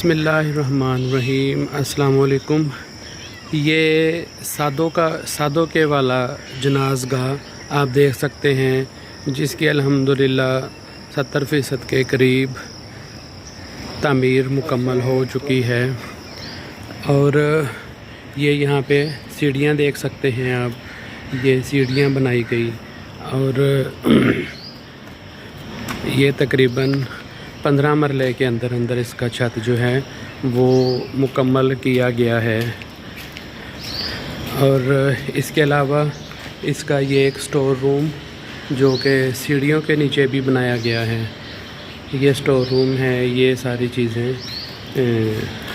बिस्मिल्लाहिर्रहमानिर्रहीम। अस्सलाम वालेकुम। ये सादों के वाला जनाज़गाह आप देख सकते हैं, जिसकी अल्हम्दुलिल्लाह 70% के करीब तामीर मुकम्मल हो चुकी है। और ये यहाँ पे सीढ़ियाँ देख सकते हैं आप, ये सीढ़ियाँ बनाई गई और ये तकरीबन 15 मरले के अंदर इसका छत जो है वो मुकम्मल किया गया है। और इसके अलावा इसका ये एक स्टोर रूम जो कि सीढ़ियों के नीचे भी बनाया गया है, ये स्टोर रूम है। ये सारी चीज़ें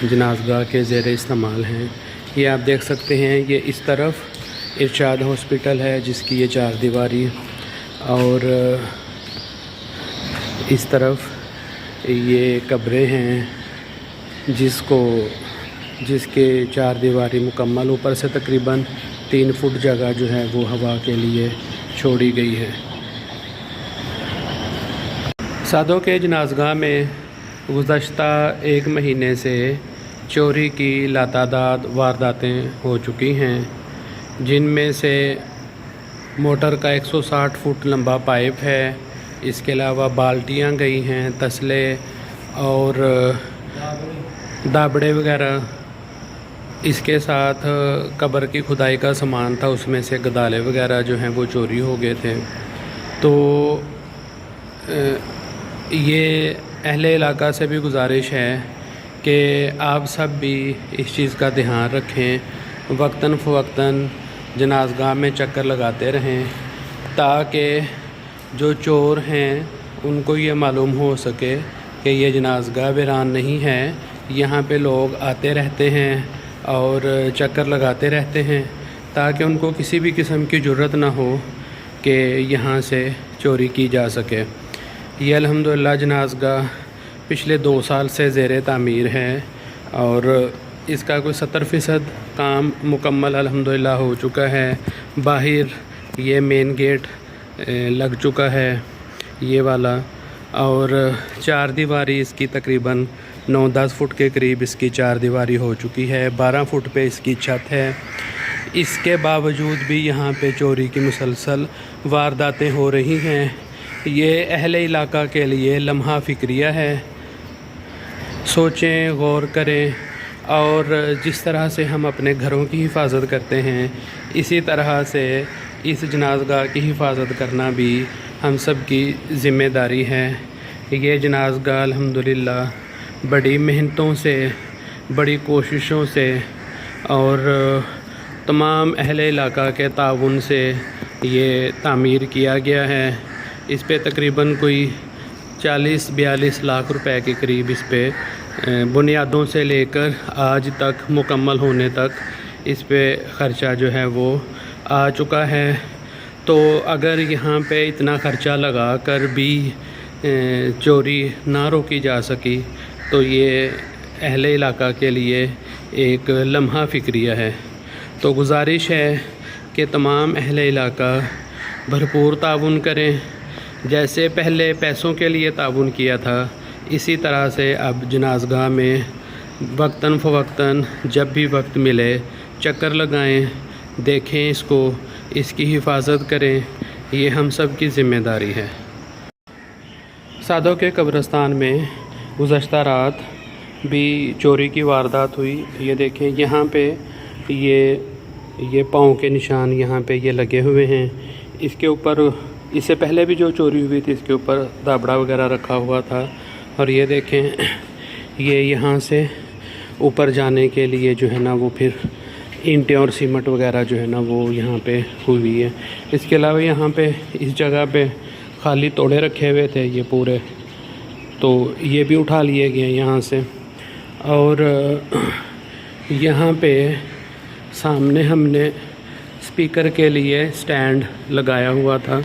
जनाज़गाह के ज़ेर इस्तेमाल हैं। ये आप देख सकते हैं, ये इस तरफ इरशाद हॉस्पिटल है जिसकी ये 4 दीवारी, और इस तरफ ये कब्रें हैं जिसके 4 दीवारी मुकम्मल, ऊपर से तकरीबन 3 फुट जगह जो है वो हवा के लिए छोड़ी गई है। सादों के जनाज़गाह में गुज़श्ता 1 महीने से चोरी की लातादाद वारदातें हो चुकी हैं, जिनमें से मोटर का 160 फुट लंबा पाइप है। इसके अलावा बाल्टियाँ गई हैं, तसले और दाबड़े वगैरह। इसके साथ कब्र की खुदाई का सामान था, उसमें से गदाले वगैरह जो हैं वो चोरी हो गए थे। तो ये अहले इलाका से भी गुजारिश है कि आप सब भी इस चीज़ का ध्यान रखें, वक्तन फ़वक्तन जनाज़गाह में चक्कर लगाते रहें, ताकि जो चोर हैं उनको ये मालूम हो सके कि ये जनाज़गाह वीरान नहीं है, यहाँ पे लोग आते रहते हैं और चक्कर लगाते रहते हैं, ताकि उनको किसी भी किस्म की ज़रूरत ना हो कि यहाँ से चोरी की जा सके। ये अल्हम्दुलिल्लाह जनाज़गाह पिछले 2 साल से ज़ेर तामीर है और इसका कोई 70% काम मुकम्मल अल्हम्दुलिल्लाह हो चुका है। बाहर ये मेन गेट लग चुका है, ये वाला, और 4 दीवारी इसकी तकरीबन 9-10 फुट के करीब इसकी 4 दीवारी हो चुकी है। 12 फुट पे इसकी छत है। इसके बावजूद भी यहाँ पे चोरी की मुसलसल वारदातें हो रही हैं। ये अहले इलाका के लिए लम्हा फ़िक्रिया है। सोचें, गौर करें, और जिस तरह से हम अपने घरों की हिफाजत करते हैं, इसी तरह से इस जनाज़गाह की हिफाजत करना भी हम सब की ज़िम्मेदारी है। ये जनाज़गाह अल्हम्दुलिल्लाह बड़ी मेहनतों से, बड़ी कोशिशों से और तमाम अहले इलाका के ताउन से ये तामीर किया गया है। इस पे तकरीबन कोई 40-42 लाख रुपए के करीब इस पे बुनियादों से लेकर आज तक मुकम्मल होने तक इस पे ख़र्चा जो है वो आ चुका है। तो अगर यहाँ पे इतना ख़र्चा लगा कर भी चोरी ना रोकी जा सकी, तो ये अहले इलाका के लिए एक लम्हा फ़िक्रिया है। तो गुजारिश है कि तमाम अहले इलाका भरपूर ताउन करें। जैसे पहले पैसों के लिए ताउन किया था, इसी तरह से अब जनाज़गाह में वक्तन फ़वक्तन जब भी वक्त मिले चक्कर लगाएं, देखें इसको, इसकी हिफाजत करें। ये हम सब की ज़िम्मेदारी है। सादों के कब्रिस्तान में गुज़श्ता रात भी चोरी की वारदात हुई। ये देखें, यहाँ पे ये पाँव के निशान यहाँ पे ये लगे हुए हैं। इसके ऊपर इससे पहले भी जो चोरी हुई थी, इसके ऊपर दाबड़ा वगैरह रखा हुआ था। और ये देखें, ये यहाँ से ऊपर जाने के लिए जो है ना वो फिर ईंटें और सीमेंट वगैरह जो है ना वो यहाँ पे हुई है। इसके अलावा यहाँ पे इस जगह पे खाली तोड़े रखे हुए थे ये पूरे, तो ये भी उठा लिए गए यहाँ से। और यहाँ पे सामने हमने स्पीकर के लिए स्टैंड लगाया हुआ था,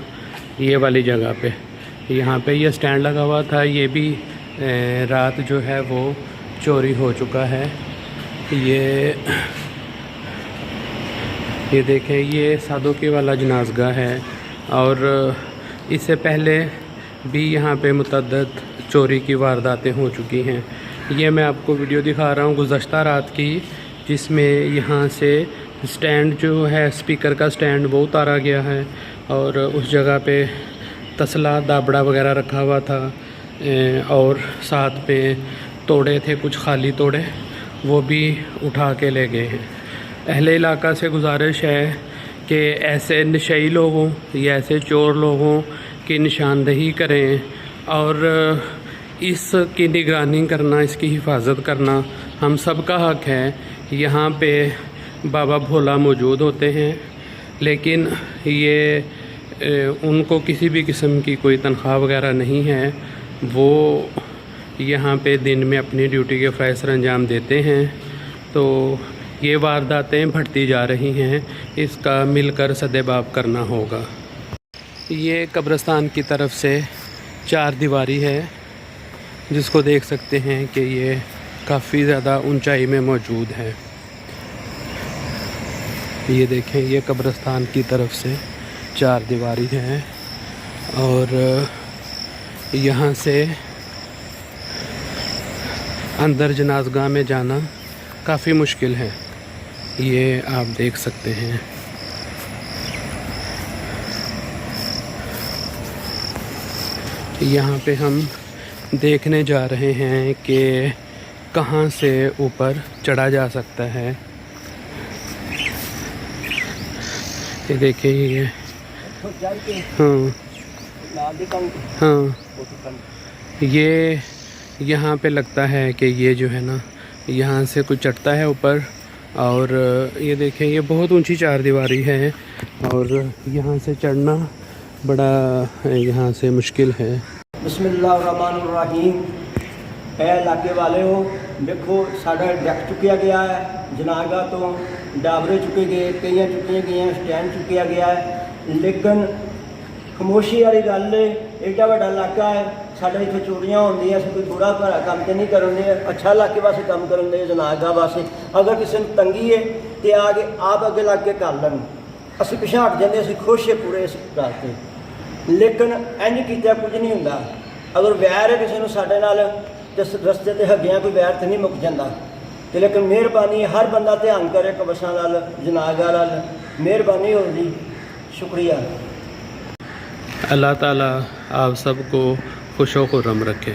ये वाली जगह पे, यहाँ पे ये स्टैंड लगा हुआ था। ये भी रात जो है वो चोरी हो चुका है। ये देखें, ये सादों के वाला जनाज़गाह है और इससे पहले भी यहाँ पे मुतअद्दिद चोरी की वारदातें हो चुकी हैं। ये मैं आपको वीडियो दिखा रहा हूँ गुज़श्ता रात की, जिसमें यहाँ से स्टैंड जो है स्पीकर का स्टैंड वो उतारा गया है और उस जगह पे तसला दाबड़ा वगैरह रखा हुआ था और साथ में तोड़े थे, कुछ खाली तोड़े, वो भी उठा के ले गए हैं। अहले इलाका से गुजारिश है कि ऐसे नशई लोगों या ऐसे चोर लोगों की निशानदही करें और इसकी निगरानी करना, इसकी हिफाजत करना हम सब का हक़ है। यहाँ पे बाबा भोला मौजूद होते हैं, लेकिन ये उनको किसी भी किस्म की कोई तनख्वाह वगैरह नहीं है। वो यहाँ पे दिन में अपनी ड्यूटी के फ़राइज़ सर अंजाम देते हैं। तो ये वारदातें बढ़ती जा रही हैं, इसका मिलकर सदेबाब करना होगा। ये कब्रिस्तान की तरफ से 4 दीवारी है, जिसको देख सकते हैं कि ये काफ़ी ज़्यादा ऊंचाई में मौजूद है। ये देखें, ये कब्रिस्तान की तरफ से 4 दीवारी है और यहाँ से अंदर जनाज़गाह में जाना काफ़ी मुश्किल है। ये आप देख सकते हैं। यहाँ पे हम देखने जा रहे हैं कि कहाँ से ऊपर चढ़ा जा सकता है। ये देखिए, ये हाँ हाँ, ये यहाँ पे लगता है कि ये जो है ना, यहाँ से कुछ चढ़ता है ऊपर। और ये देखें, ये बहुत ऊंची 4 दीवारी है और यहाँ से चढ़ना बड़ा यहाँ से मुश्किल है। बिस्मिल्लाहिर्रहमानिर्रहीम। इलाके वाले हो, देखो साढ़ा डक चुकिया गया है, जनागा तो डाबरे चुके गए, कई चुकिया गई, स्टैंड चुकिया गया है। लेकिन खामोशी वाली गल है, एडा बड़ा इलाका है, साढ़े इतने चोरियां होंदियां, असीं कोई बुरा भला काम तो नहीं करते, अच्छा इलाके वास्ते काम करते, जनागा वास्ते। अगर किसी ने तंगी है तो आगे आप अगे लग के कर लन, असीं पिछे हट जाते, असीं खुश है पूरे इस गल से। लेकिन इंज कीता कुछ नहीं होंदा। अगर वैर है किसी को साडे नाल ते रस्ते ते हगिया कोई वैर तो नहीं मुक जाता। तो लेकिन मेहरबानी हर बंदा ध्यान करे कब्रिस्तान नाल, जनागा नाल, मेहरबानी होगी। शुक्रिया। अल्लाह ताला आप सबको खुशो खुर्रम रखे।